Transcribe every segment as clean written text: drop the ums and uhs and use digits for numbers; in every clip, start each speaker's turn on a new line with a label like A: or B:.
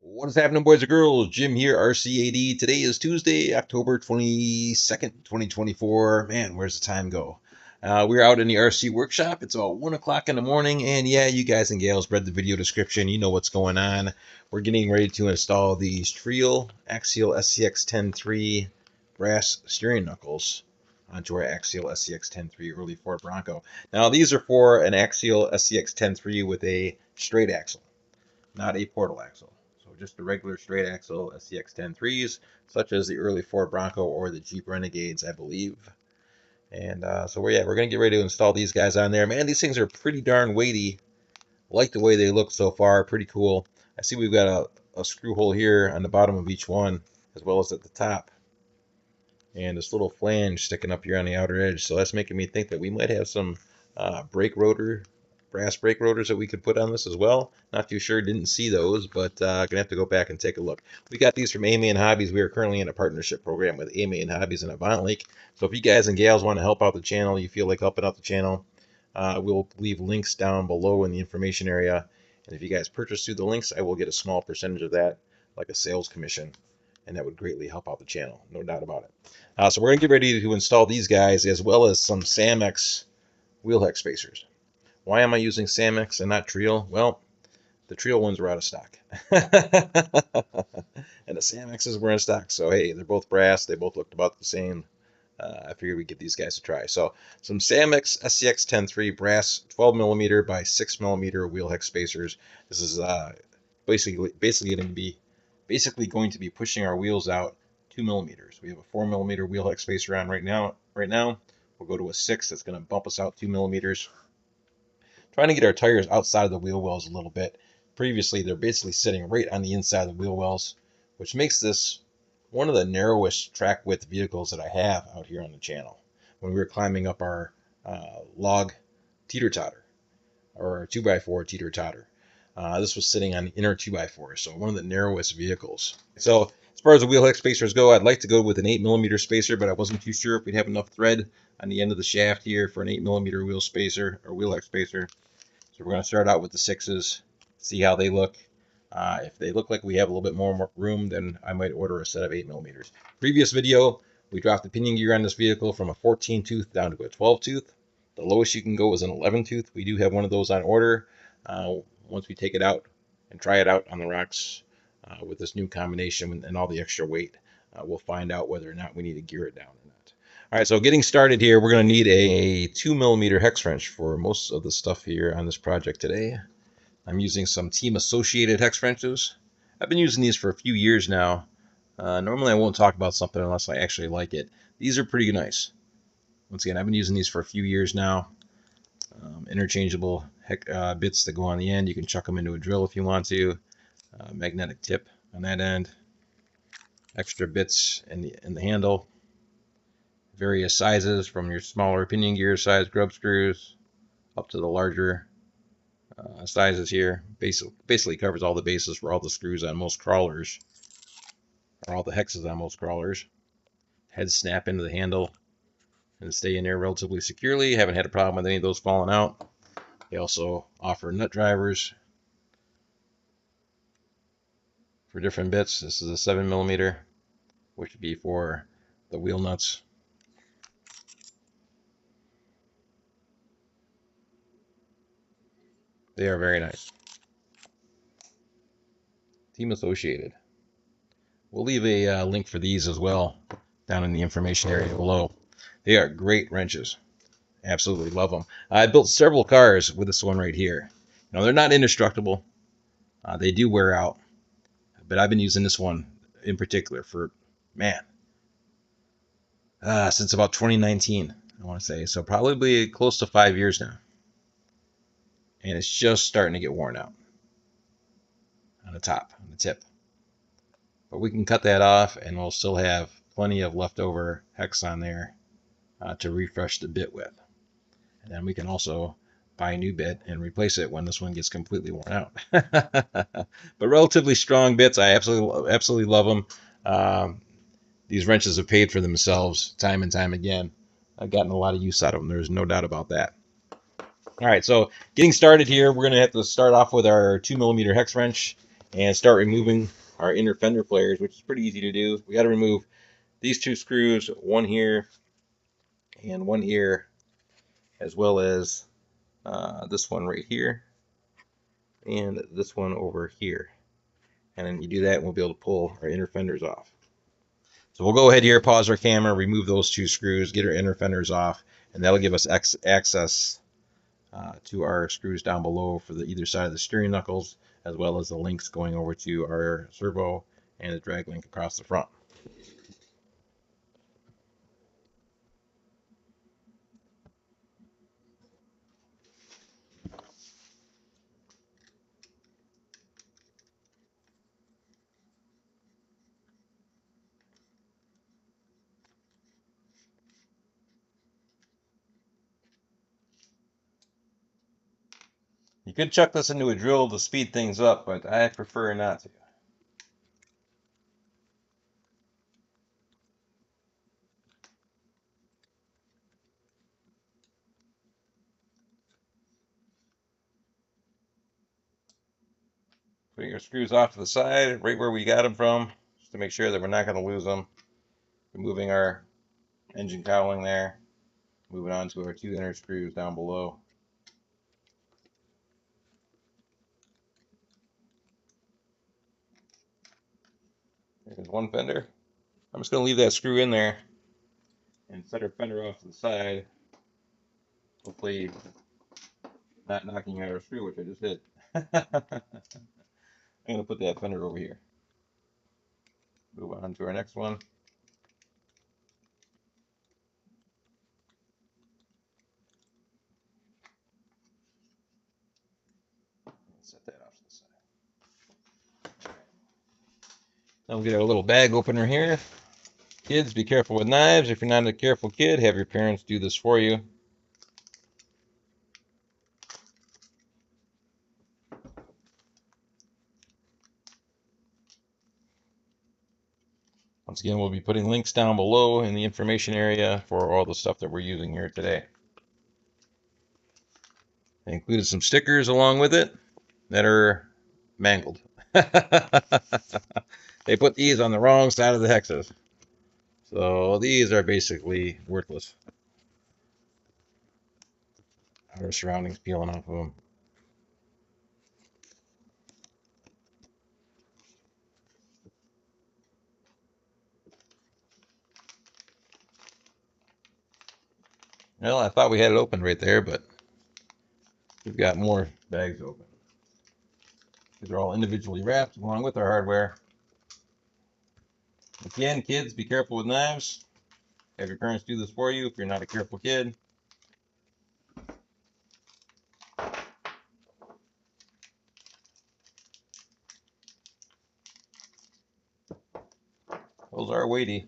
A: What is happening, boys and girls? Jim here, RCAD. Today is Tuesday, October 22nd, 2024. Man, where's the time go? We're out in the RC workshop. It's about 1 o'clock in the morning, and yeah, you guys and gals read the video description. You know what's going on. We're getting ready to install these Treal Axial SCX10 brass steering knuckles onto our Axial SCX10 early Ford Bronco. Now, these are for an Axial SCX10 with a straight axle, not a portal axle. So just the regular straight axle SCX10s, such as the early Ford Bronco or the Jeep Renegades, I believe. And so we're going to get ready to install these guys on there. Man, these things are pretty darn weighty. I like the way they look so far. Pretty cool. I see we've got a screw hole here on the bottom of each one, as well as at the top. And this little flange sticking up here on the outer edge. So that's making me think that we might have some brass brake rotors that we could put on this as well. Not too sure, didn't see those, but gonna have to go back and take a look. We got these from Amy and Hobbies. We are currently in a partnership program with Amy and Hobbies and Avant Lake. So if you guys and gals want to help out the channel, you feel like helping out the channel, we'll leave links down below in the information area. And if you guys purchase through the links, I will get a small percentage of that, like a sales commission. And that would greatly help out the channel, no doubt about it. So we're going to get ready to install these guys, as well as some Samex wheel hex spacers. Why am I using Samex and not Treal? Well, the Treal ones were out of stock. And the Samexes were in stock. So, hey, they're both brass. They both looked about the same. I figured we'd get these guys to try. So, some Samex SCX10 brass 12mm by 6mm wheel hex spacers. This is basically going to be pushing our wheels out 2mm. We have a 4mm wheel hex spacer on right now. We'll go to a 6 that's going to bump us out 2mm. Trying to get our tires outside of the wheel wells a little bit. Previously, they're basically sitting right on the inside of the wheel wells, which makes this one of the narrowest track width vehicles that I have out here on the channel. When we were climbing up our log teeter-totter, or our 2x4 teeter-totter, this was sitting on the inner 2x4, so one of the narrowest vehicles. So as far as the wheel hex spacers go, I'd like to go with an 8mm spacer, but I wasn't too sure if we'd have enough thread on the end of the shaft here for an 8mm wheel spacer or wheel hex spacer. So we're going to start out with the 6s, see how they look. If they look like we have a little bit more room, then I might order a set of 8mm. Previous video, we dropped the pinion gear on this vehicle from a 14 tooth down to a 12 tooth. The lowest you can go is an 11 tooth. We do have one of those on order. Once we take it out and try it out on the rocks with this new combination and all the extra weight, we'll find out whether or not we need to gear it down or not. All right, so getting started here, we're going to need a 2mm hex wrench for most of the stuff here on this project today. I'm using some Team Associated hex wrenches. I've been using these for a few years now. Normally I won't talk about something unless I actually like it. These are pretty nice. Once again, I've been using these for a few years now. Interchangeable bits that go on the end. You can chuck them into a drill if you want to. Magnetic tip on that end. Extra bits in the handle. Various sizes, from your smaller pinion gear size grub screws up to the larger sizes here. Basically covers all the bases for all the screws on most crawlers, or all the hexes on most crawlers. Heads snap into the handle and stay in there relatively securely. Haven't had a problem with any of those falling out. They also offer nut drivers for different bits. This is a 7mm, which would be for the wheel nuts. They are very nice. Team Associated. We'll leave a link for these as well down in the information area below. They are great wrenches. Absolutely love them. I built several cars with this one right here. Now, they're not indestructible. They do wear out. But I've been using this one in particular for, since about 2019, I want to say. So probably close to 5 years now. And it's just starting to get worn out on the top, on the tip. But we can cut that off, and we'll still have plenty of leftover hex on there to refresh the bit with. And then we can also buy a new bit and replace it when this one gets completely worn out. But relatively strong bits. I absolutely love them. These wrenches have paid for themselves time and time again. I've gotten a lot of use out of them. There's no doubt about that. All right, so getting started here, we're going to have to start off with our 2mm hex wrench. and start removing our inner fender flares, which is pretty easy to do. We got to remove these two screws, one here and one here, as well as this one right here and this one over here. And then you do that and we'll be able to pull our inner fenders off. So we'll go ahead here, pause our camera, remove those two screws, get our inner fenders off, and that'll give us access to our screws down below for the either side of the steering knuckles, as well as the links going over to our servo and the drag link across the front. You could chuck this into a drill to speed things up, but I prefer not to. Putting our screws off to the side, right where we got them from, just to make sure that we're not going to lose them. Removing our engine cowling there. Moving on to our two inner screws down below. There's one fender. I'm just going to leave that screw in there and set our fender off to the side. Hopefully not knocking out our screw, which I just did. I'm going to put that fender over here. Move on to our next one. Set that off to the side. Now we'll get our little bag opener here. Kids, be careful with knives. If you're not a careful kid, have your parents do this for you. Once again, we'll be putting links down below in the information area for all the stuff that we're using here today. I included some stickers along with it that are mangled. They put these on the wrong side of the hexes. So these are basically worthless. Outer surroundings peeling off of them. Well, I thought we had it open right there, but we've got more bags open. These are all individually wrapped along with our hardware. Again, kids, be careful with knives. Have your parents do this for you if you're not a careful kid. Those are weighty.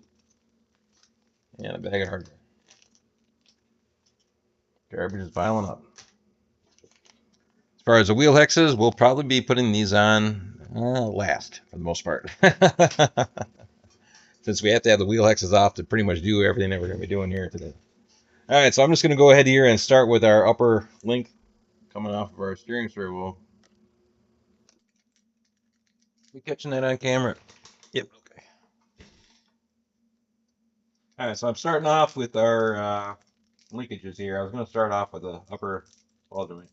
A: And a bag of hardware. Garbage is piling up. As far as the wheel hexes, we'll probably be putting these on last for the most part. Since we have to have the wheel hexes off to pretty much do everything that we're going to be doing here today. All right, so I'm just going to go ahead here and start with our upper link coming off of our steering servo. We catching that on camera? Yep. Okay. All right, so I'm starting off with our linkages here. I was going to start off with the upper ball joint.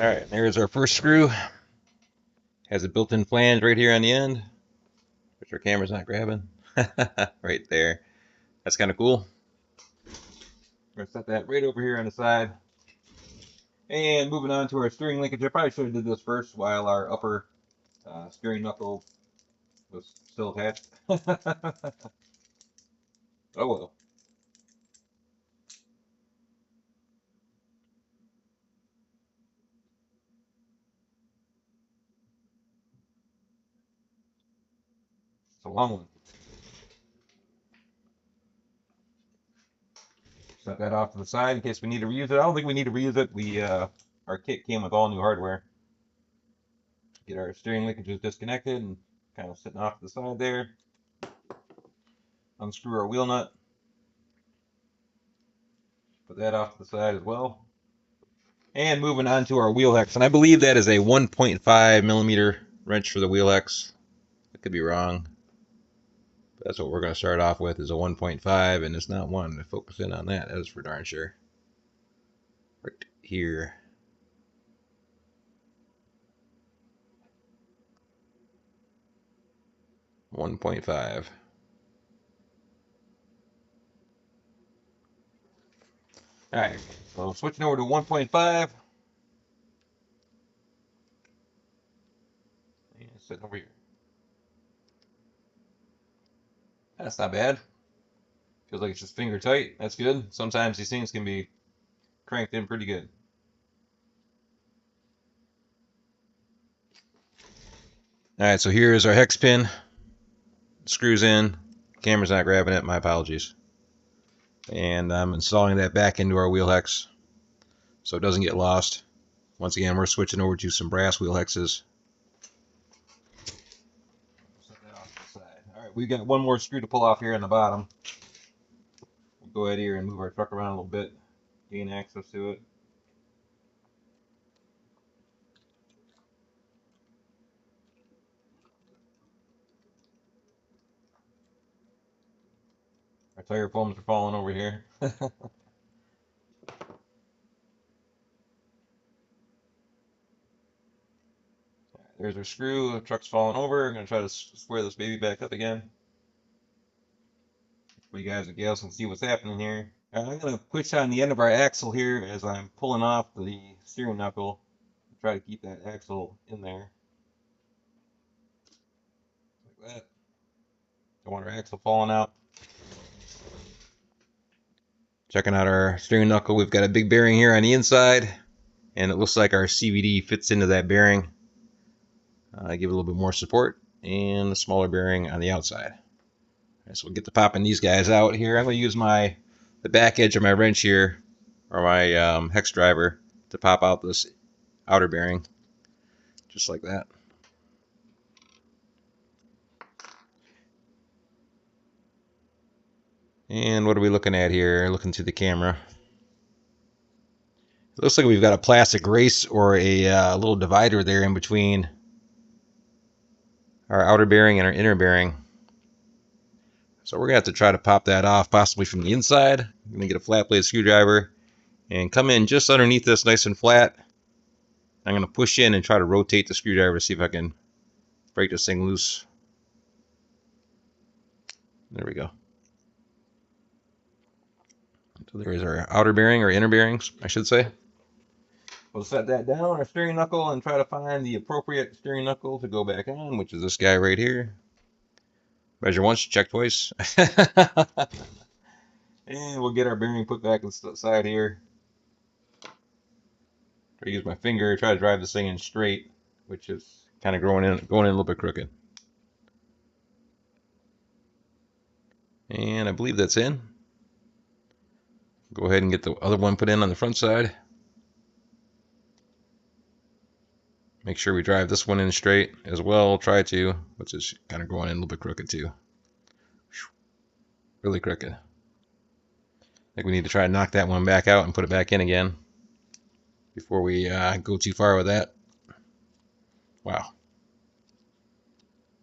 A: All right, there's our first screw. Has a built-in flange right here on the end, which our camera's not grabbing. Right there. That's kind of cool. We're going to set that right over here on the side. And moving on to our steering linkage. I probably should have did this first while our upper steering knuckle was still attached. Oh well. It's a long one. Set that off to the side in case we need to reuse it. I don't think we need to reuse it. Our kit came with all new hardware. Get our steering linkages disconnected and kind of sitting off to the side there. Unscrew our wheel nut. Put that off to the side as well. And moving on to our wheel hex. And I believe that is a 1.5 millimeter wrench for the wheel hex. I could be wrong. But that's what we're going to start off with, is a 1.5, and it's not one. To focus in on that, that is for darn sure. Right here. $1.5. Alright, so switching over to 1.5. And sitting over here. That's not bad. Feels like it's just finger tight. That's good. Sometimes these things can be cranked in pretty good. Alright, so here is our hex pin. Screws in. Camera's not grabbing it. My apologies. And I'm installing that back into our wheel hex so it doesn't get lost. Once again, we're switching over to some brass wheel hexes. Set that off to the side. Alright, we've got one more screw to pull off here on the bottom. We'll go ahead here and move our truck around a little bit, gain access to it. Our tire foams are falling over here. There's our screw. The truck's falling over. I'm going to try to square this baby back up again. For you guys and gals can see what's happening here. I'm going to push on the end of our axle here as I'm pulling off the steering knuckle. Try to keep that axle in there. Like that. Don't want our axle falling out. Checking out our steering knuckle. We've got a big bearing here on the inside, and it looks like our CVD fits into that bearing. Give it a little bit more support, and a smaller bearing on the outside. Right, so we'll get to popping these guys out here. I'm going to use the back edge of my wrench here, or my hex driver, to pop out this outer bearing, just like that. And what are we looking at here? Looking to the camera. It looks like we've got a plastic race or a little divider there in between our outer bearing and our inner bearing. So we're going to have to try to pop that off, possibly from the inside. I'm going to get a flat blade screwdriver and come in just underneath this nice and flat. I'm going to push in and try to rotate the screwdriver to see if I can break this thing loose. There we go. So there's our outer bearing, or inner bearings, I should say. We'll set that down, our steering knuckle, and try to find the appropriate steering knuckle to go back on, which is this guy right here. Measure once, check twice. And we'll get our bearing put back inside here. Try to use my finger, try to drive this thing in straight, which is kind of going in a little bit crooked. And I believe that's in. Go ahead and get the other one put in on the front side. Make sure we drive this one in straight as well. Try to, which is kind of going in a little bit crooked too. Really crooked. I think we need to try to knock that one back out and put it back in again before we go too far with that. Wow.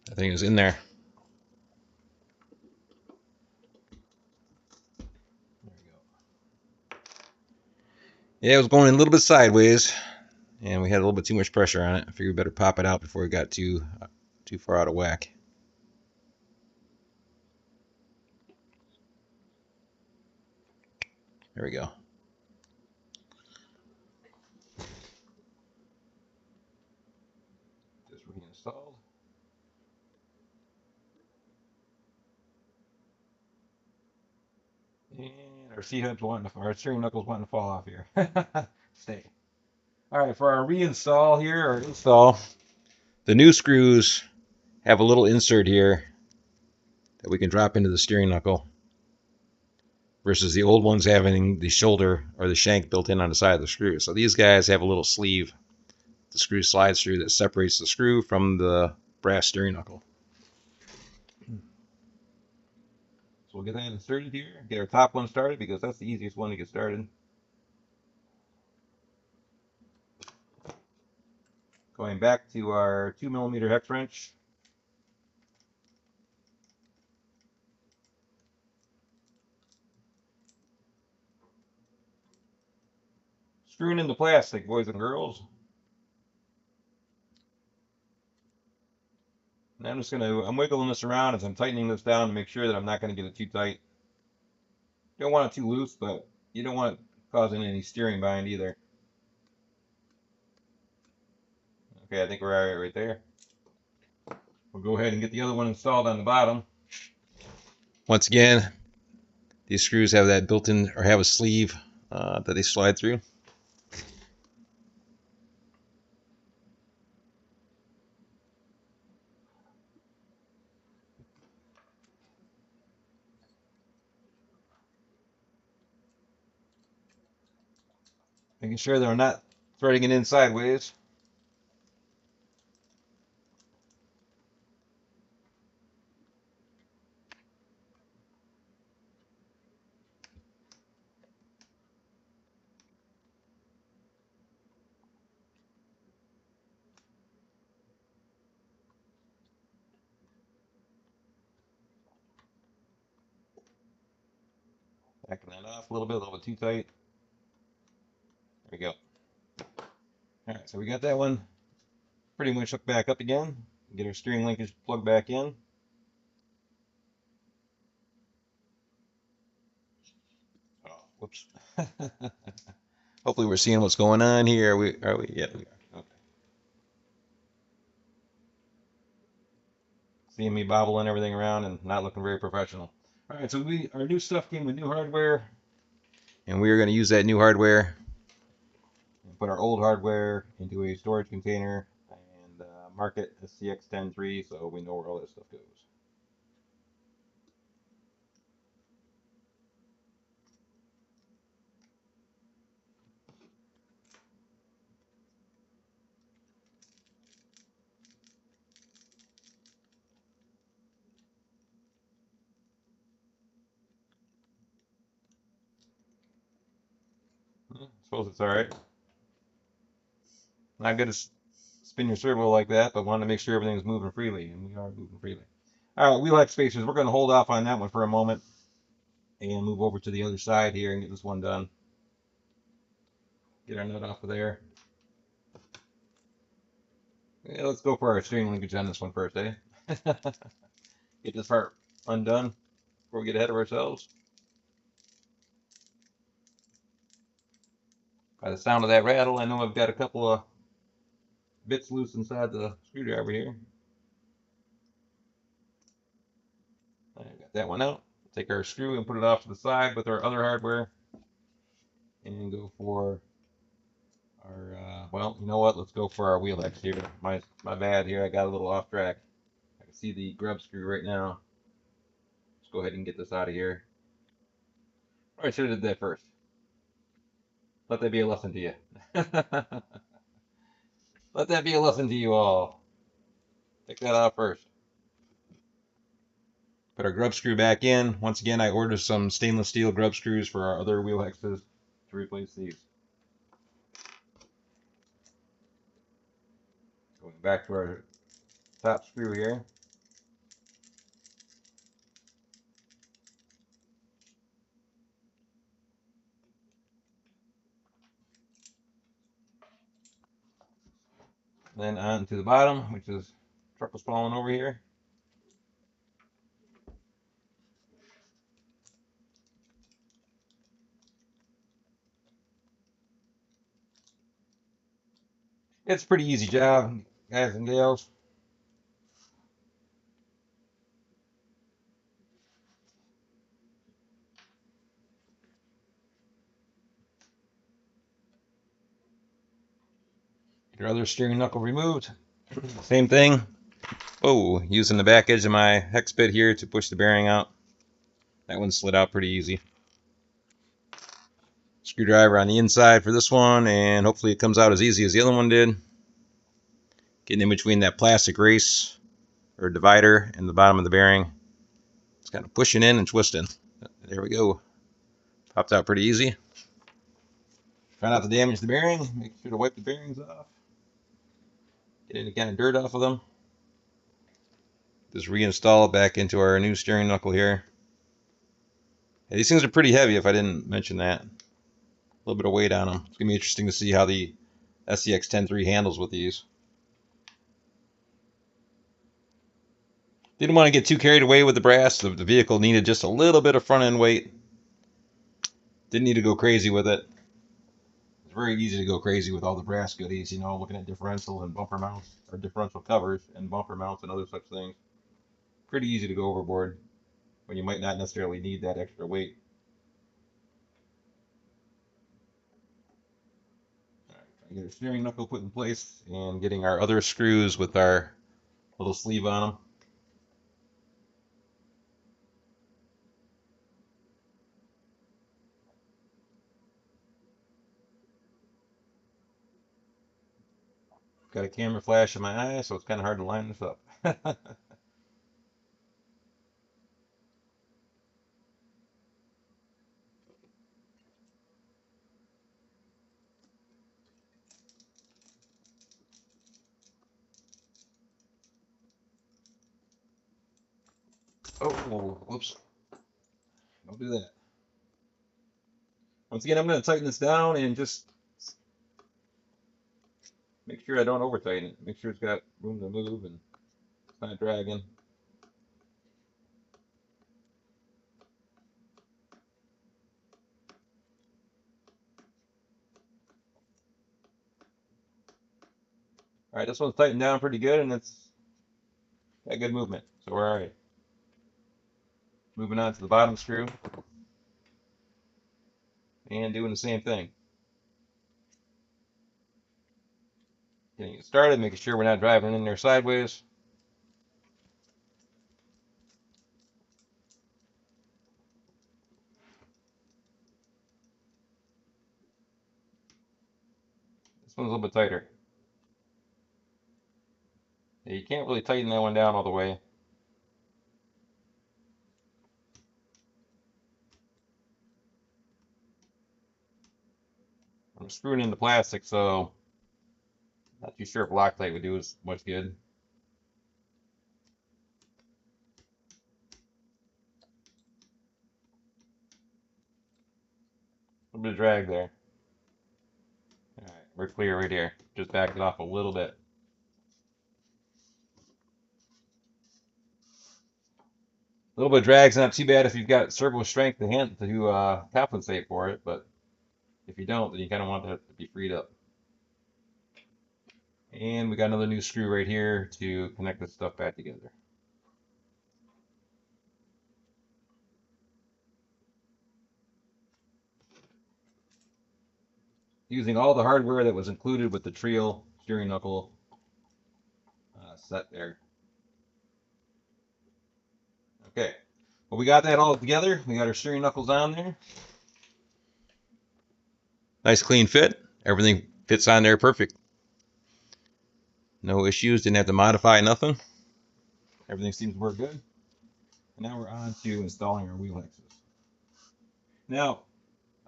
A: That thing is in there. There we go. Yeah, it was going a little bit sideways, and we had a little bit too much pressure on it. I figured we better pop it out before it got too far out of whack. There we go. Just reinstalled. And our C-hub's our steering knuckles wanting to fall off here. Stay. Alright, for our reinstall here, or install, the new screws have a little insert here that we can drop into the steering knuckle. versus the old ones having the shoulder or the shank built in on the side of the screw. So these guys have a little sleeve the screw slides through that separates the screw from the brass steering knuckle. So we'll get that inserted here, get our top one started because that's the easiest one to get started. Going back to our 2mm hex wrench. Screwing into plastic, boys and girls. And I'm wiggling this around as I'm tightening this down to make sure that I'm not going to get it too tight. Don't want it too loose, but you don't want it causing any steering bind either. Okay, I think we're all right there. We'll go ahead and get the other one installed on the bottom. Once again, these screws have that built-in, or have a sleeve that they slide through. Making sure they're not threading it in sideways. Backing that off a little bit too tight. There we go. Alright, so we got that one pretty much hooked back up again. Get our steering linkage plugged back in. Oh, whoops. Hopefully we're seeing what's going on here. Are we? Yeah, we are. Okay. Seeing me bobbling everything around and not looking very professional. Alright, so our new stuff came with new hardware. And we are going to use that new hardware and put our old hardware into a storage container and mark it SCX10 so we know where all that stuff goes. I suppose it's alright. Not good to spin your servo like that, but want to make sure everything's moving freely, and we are moving freely. Alright, wheel hex spacers, we're going to hold off on that one for a moment and move over to the other side here and get this one done. Get our nut off of there. Yeah, let's go for our steering linkage on this one first, eh? Get this part undone before we get ahead of ourselves. By the sound of that rattle, I know I've got a couple of bits loose inside the screwdriver here. I got that one out. Take our screw and put it off to the side with our other hardware and go for our, well, you know what? Let's go for our wheel hex here. My bad here. I got a little off track. I can see the grub screw right now. Let's go ahead and get this out of here. All right, should have did that first. Let that be a lesson to you. Let that be a lesson to you all. Take that out first. Put our grub screw back in. Once again, I ordered some stainless steel grub screws for our other wheel hexes to replace these. Going back to our top screw here. Then on to the bottom, which is truck was falling over here. It's a pretty easy job, guys and gals. Get your other steering knuckle removed. Same thing. Oh, using the back edge of my hex bit here to push the bearing out. That one slid out pretty easy. Screwdriver on the inside for this one, and hopefully it comes out as easy as the other one did. Getting in between that plastic race or divider and the bottom of the bearing. It's kind of pushing in and twisting. There we go. Popped out pretty easy. Try not to damage the bearing. Make sure to wipe the bearings off. Get any kind of dirt off of them. Just reinstall it back into our new steering knuckle here. Yeah, these things are pretty heavy, if I didn't mention that. A little bit of weight on them. It's going to be interesting to see how the SCX10 handles with these. Didn't want to get too carried away with the brass. The vehicle needed just a little bit of front end weight. Didn't need to go crazy with it. It's very easy to go crazy with all the brass goodies, you know, looking at differentials and bumper mounts, or differential covers and bumper mounts and other such things. Pretty easy to go overboard when you might not necessarily need that extra weight. Get our steering knuckle put in place and getting our other screws with our little sleeve on them. Got a camera flash in my eye, so it's kind of hard to line this up. Oh, whoops. Don't do that. Once again, I'm going to tighten this down and just make sure I don't over tighten it. Make sure it's got room to move and it's not dragging. All right, this one's tightened down pretty good and it's got good movement. So we're all right. Moving on to the bottom screw and doing the same thing. Getting it started, making sure we're not driving in there sideways. This one's a little bit tighter. Yeah, you can't really tighten that one down all the way. I'm screwing in the plastic, so not too sure if Loctite would do as much good. A little bit of drag there. All right, we're clear right here. Just back it off a little bit. A little bit of drag's not too bad if you've got servo strength to compensate for it, but if you don't, then you kind of want that to be freed up. And we got another new screw right here to connect this stuff back together. Using all the hardware that was included with the Treal steering knuckle set there. Okay, well, we got that all together. We got our steering knuckles on there. Nice clean fit. Everything fits on there perfect. No issues. Didn't have to modify nothing. Everything seems to work good. And now we're on to installing our wheel hexes. Now,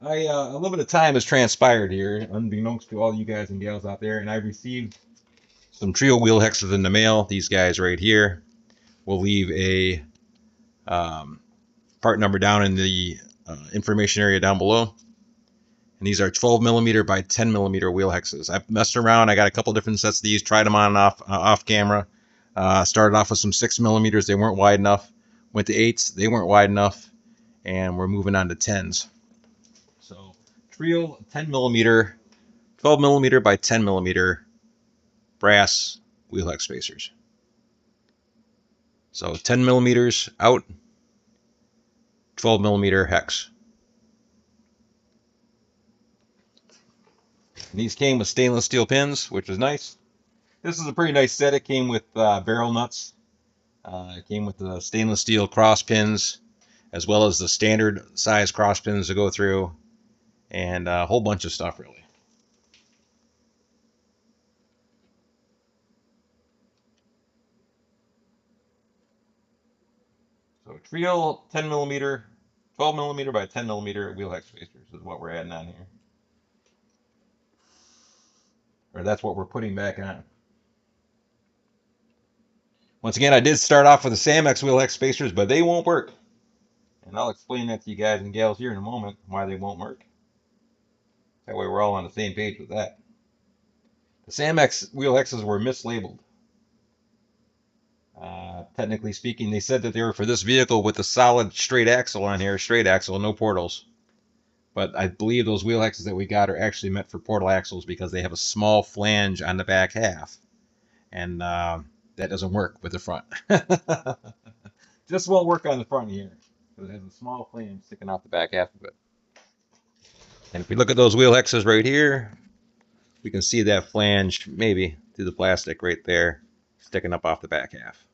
A: a little bit of time has transpired here, unbeknownst to all you guys and gals out there, and I've received some Treal wheel hexes in the mail. These guys right here. We'll leave a part number down in the information area down below. And these are 12 millimeter by 10 millimeter wheel hexes. I've messed around. I got a couple different sets of these. Tried them on and off camera. Started off with some 6 millimeters. They weren't wide enough. Went to 8s. They weren't wide enough. And we're moving on to 10s. So Treal 10 millimeter, 12 millimeter by 10 millimeter brass wheel hex spacers. So 10 millimeters out, 12 millimeter hex. And these came with stainless steel pins, which was nice. This is a pretty nice set. It came with barrel nuts. It came with the stainless steel cross pins, as well as the standard size cross pins to go through. and a whole bunch of stuff really. So Treal 10 millimeter, 12 millimeter by 10 millimeter wheel hex spacers is what we're adding on here. Or that's what we're putting back on. Once again, I did start off with the SAMX wheel hex spacers, but they won't work. And I'll explain that to you guys and gals here in a moment, why they won't work. That way we're all on the same page with that. The SAMX wheel hexes were mislabeled. Technically speaking, they said that they were for this vehicle with a solid straight axle on here, straight axle, no portals. But I believe those wheel hexes that we got are actually meant for portal axles because they have a small flange on the back half. And that doesn't work with the front. Just won't work on the front here. Because it has a small flange sticking out the back half of it. And if we look at those wheel hexes right here, we can see that flange maybe through the plastic right there, sticking up off the back half.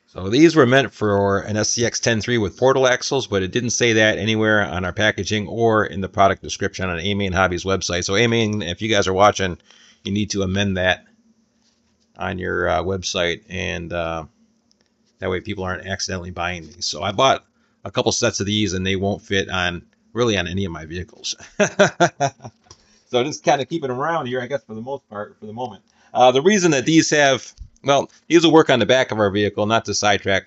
A: So these were meant for an SCX10 with portal axles, but it didn't say that anywhere on our packaging or in the product description on A-Main Hobbies website. So A-Main, if you guys are watching, you need to amend that on your website, and that way people aren't accidentally buying these. So I bought a couple sets of these, and they won't fit on really on any of my vehicles. So just kind of keeping them around here, I guess, for the most part, for the moment. The reason that these have, well, these will work on the back of our vehicle, not to sidetrack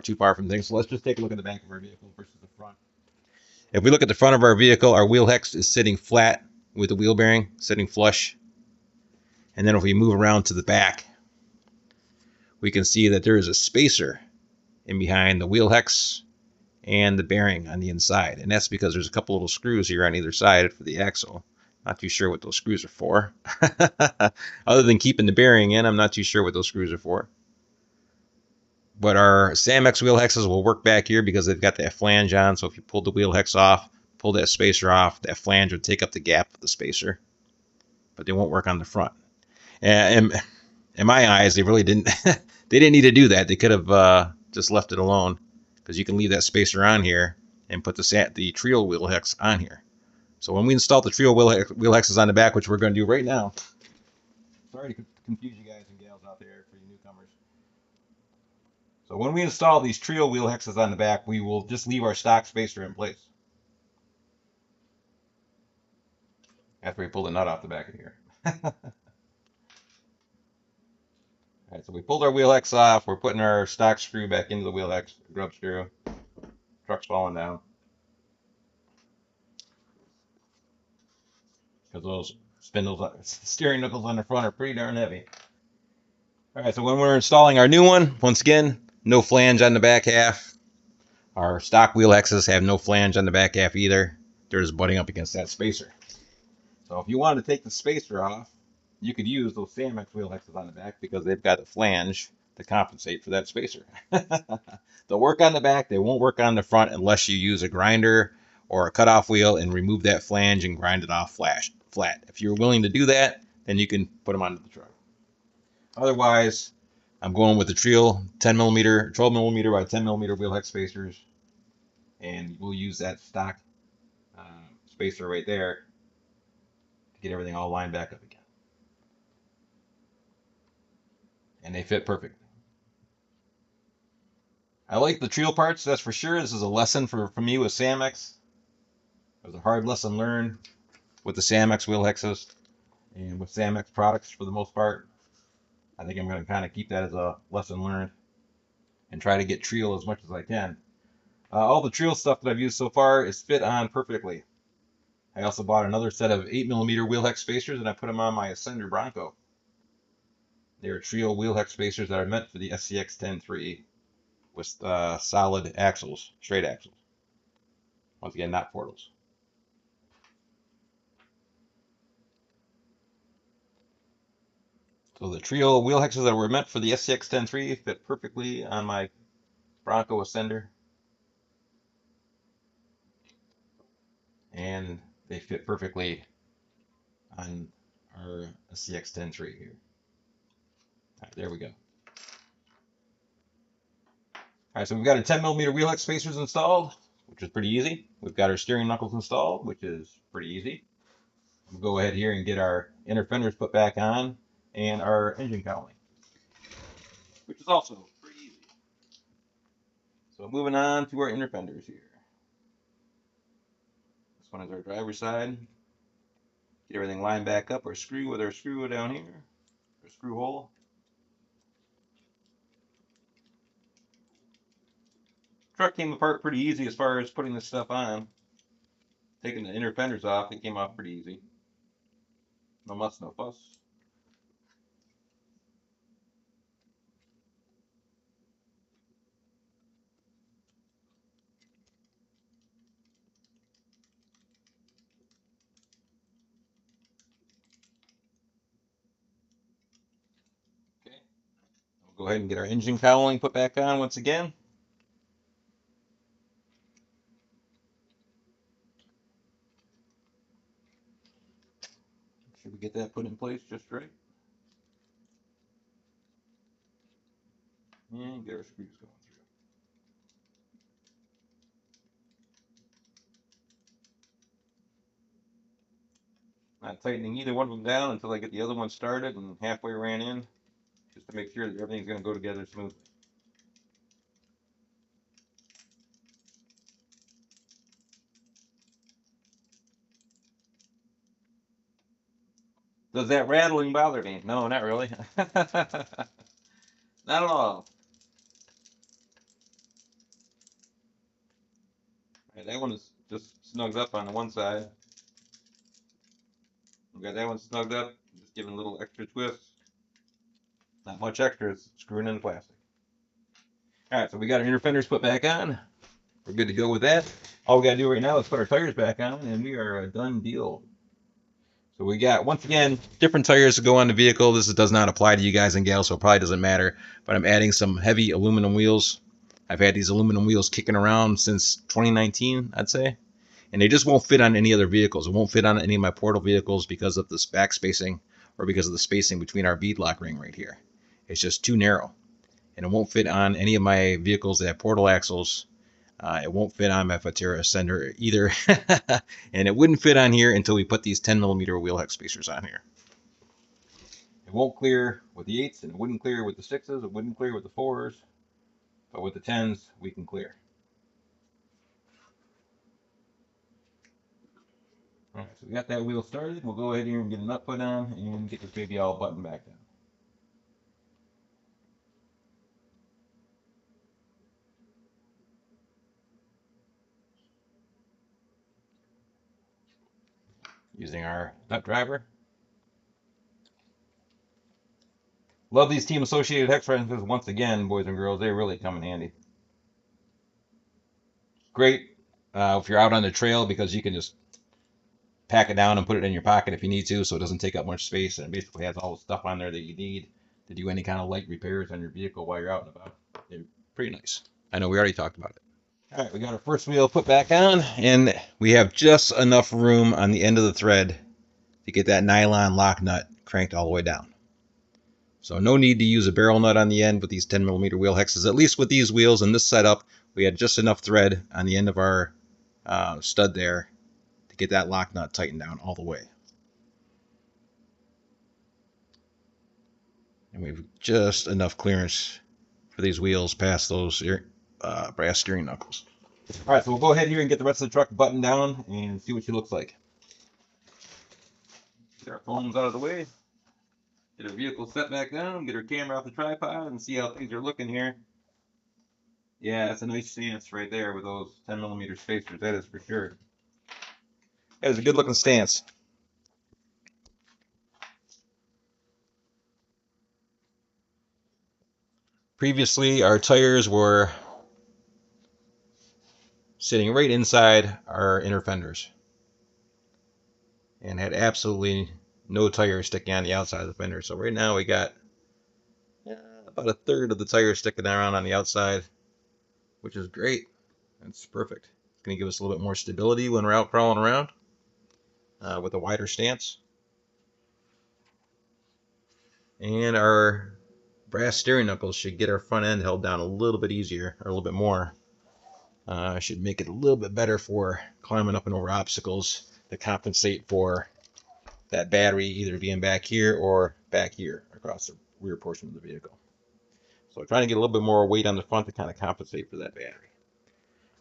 A: too far from things. So let's just take a look at the back of our vehicle versus the front. If we look at the front of our vehicle, our wheel hex is sitting flat with the wheel bearing, sitting flush. And then if we move around to the back, we can see that there is a spacer in behind the wheel hex and the bearing on the inside. And that's because there's a couple little screws here on either side for the axle. Not too sure what those screws are for. Other than keeping the bearing in, I'm not too sure what those screws are for. But our SAMX wheel hexes will work back here because they've got that flange on. So if you pull the wheel hex off, pull that spacer off, that flange would take up the gap of the spacer. But they won't work on the front. And in my eyes, they really didn't. They didn't need to do that. They could have just left it alone, because you can leave that spacer on here and put the Treal wheel hex on here. So when we install the Treal wheel hexes on the back, which we're going to do right now. Sorry to confuse you guys and gals out there for you newcomers. So when we install these Treal wheel hexes on the back, we will just leave our stock spacer in place. After we pull the nut off the back of here. Alright, so we pulled our wheel hex off. We're putting our stock screw back into the wheel hex, grub screw. Truck's falling down. Because those steering knuckles on the front are pretty darn heavy. Alright, so when we're installing our new one, once again, no flange on the back half. Our stock wheel hexes have no flange on the back half either. They're just butting up against that spacer. So if you wanted to take the spacer off, you could use those SAMX wheel hexes on the back because they've got a flange to compensate for that spacer. They'll work on the back, they won't work on the front unless you use a grinder or a cutoff wheel and remove that flange and grind it off flat. If you're willing to do that, then you can put them onto the truck. Otherwise, I'm going with the Treal 10 millimeter, 12 millimeter by 10 millimeter wheel hex spacers, and we'll use that stock spacer right there to get everything all lined back up again. And they fit perfect. I like the Treal parts, that's for sure. This is a lesson for me with SAMX. It was a hard lesson learned with the SAMX wheel hexes and with SAMX products for the most part. I think I'm going to kind of keep that as a lesson learned and try to get Treal as much as I can. All the Treal stuff that I've used so far is fit on perfectly. I also bought another set of 8 millimeter wheel hex spacers and I put them on my Ascender Bronco. They're Treal wheel hex spacers that are meant for the SCX10 with solid axles, straight axles. Once again, not portals. So the Treal wheel hexes that were meant for the SCX10 fit perfectly on my Bronco Ascender. And they fit perfectly on our SCX10 here. All right, there we go. All right, so we've got our 10 millimeter wheel hex spacers installed. which is pretty easy. We've got our steering knuckles installed, which is pretty easy. We'll go ahead here and get our inner fenders put back on and our engine cowling, which is also pretty easy. So moving on to our inner fenders here. This one is our driver's side. Get everything lined back up, or screw with our screw down here, or screw hole. Truck came apart pretty easy as far as putting this stuff on. Taking the inner fenders off, it came off pretty easy. No muss, no fuss. Okay, we'll go ahead and get our engine cowling put back on once again. Should we get that put in place just right? And get our screws going through. Not tightening either one of them down until I get the other one started and halfway ran in, just to make sure that everything's going to go together smoothly. Does that rattling bother me? No, not really. Not at all. Right, that one is just snugged up on the one side. We got that one snugged up, just giving a little extra twist. Not much extra, it's screwing in the plastic. Alright, so we got our inner fenders put back on. We're good to go with that. All we got to do right now is put our tires back on, and we are a done deal. So we got, once again, different tires to go on the vehicle. This does not apply to you guys and gals, so it probably doesn't matter. But I'm adding some heavy aluminum wheels. I've had these aluminum wheels kicking around since 2019, I'd say. And they just won't fit on any other vehicles. It won't fit on any of my portal vehicles because of this back spacing, or because of the spacing between our beadlock ring right here. It's just too narrow. And it won't fit on any of my vehicles that have portal axles. It won't fit on my Fatera Ascender either. And it wouldn't fit on here until we put these 10mm wheel hex spacers on here. It won't clear with the 8s, and it wouldn't clear with the 6s, it wouldn't clear with the 4s, but with the 10s, we can clear. Alright, so we got that wheel started. We'll go ahead here and get a nut put on and get this baby all buttoned back down. Using our nut driver. Love these team associated hex wrenches. Once again, boys and girls, they really come in handy. Great if you're out on the trail, because you can just pack it down and put it in your pocket if you need to, so it doesn't take up much space, and it basically has all the stuff on there that you need to do any kind of light repairs on your vehicle while you're out and about. They're pretty nice. I know we already talked about it. All right, we got our first wheel put back on, and we have just enough room on the end of the thread to get that nylon lock nut cranked all the way down. So no need to use a barrel nut on the end with these 10mm wheel hexes. At least with these wheels and this setup, we had just enough thread on the end of our stud there to get that lock nut tightened down all the way. And we've just enough clearance for these wheels past those brass steering knuckles. All right, so we'll go ahead here and get the rest of the truck buttoned down and see what she looks like. Get our phones out of the way. Get our vehicle set back down. Get our camera off the tripod and see how things are looking here. Yeah, that's a nice stance right there with those 10mm spacers. That is for sure. That is a good looking stance. Previously, our tires were sitting right inside our inner fenders and had absolutely no tires sticking on the outside of the fender. So right now we got about a third of the tire sticking around on the outside, which is great. That's perfect. It's going to give us a little bit more stability when we're out crawling around with a wider stance. And our brass steering knuckles should get our front end held down a little bit easier, or a little bit more, Should make it a little bit better for climbing up and over obstacles to compensate for that battery either being back here or back here across the rear portion of the vehicle. So I'm trying to get a little bit more weight on the front to kind of compensate for that battery.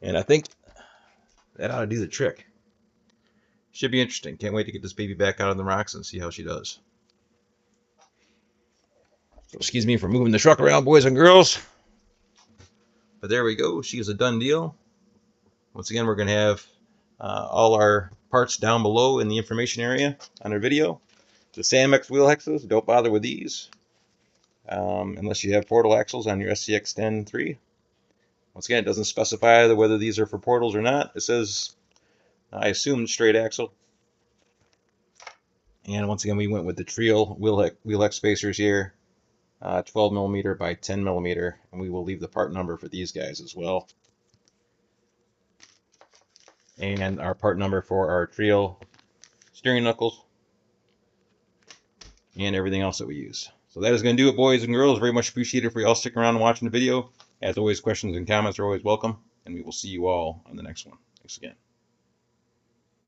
A: And I think that ought to do the trick. Should be interesting. Can't wait to get this baby back out on the rocks and see how she does. So excuse me for moving the truck around, boys and girls. But there we go. She is a done deal. Once again, we're going to have all our parts down below in the information area on our video. The Samex wheel hexes, don't bother with these unless you have portal axles on your SCX10 3. Once again, it doesn't specify whether these are for portals or not. It says, I assume, straight axle. And once again, we went with the Treal wheel hex spacers here, 12 millimeter by 10 millimeter, and we will leave the part number for these guys as well. And our part number for our Treal steering knuckles and everything else that we use. So that is going to do it, boys and girls. Very much appreciated for you all sticking around and watching the video. As always, questions and comments are always welcome, and we will see you all on the next one. Thanks again.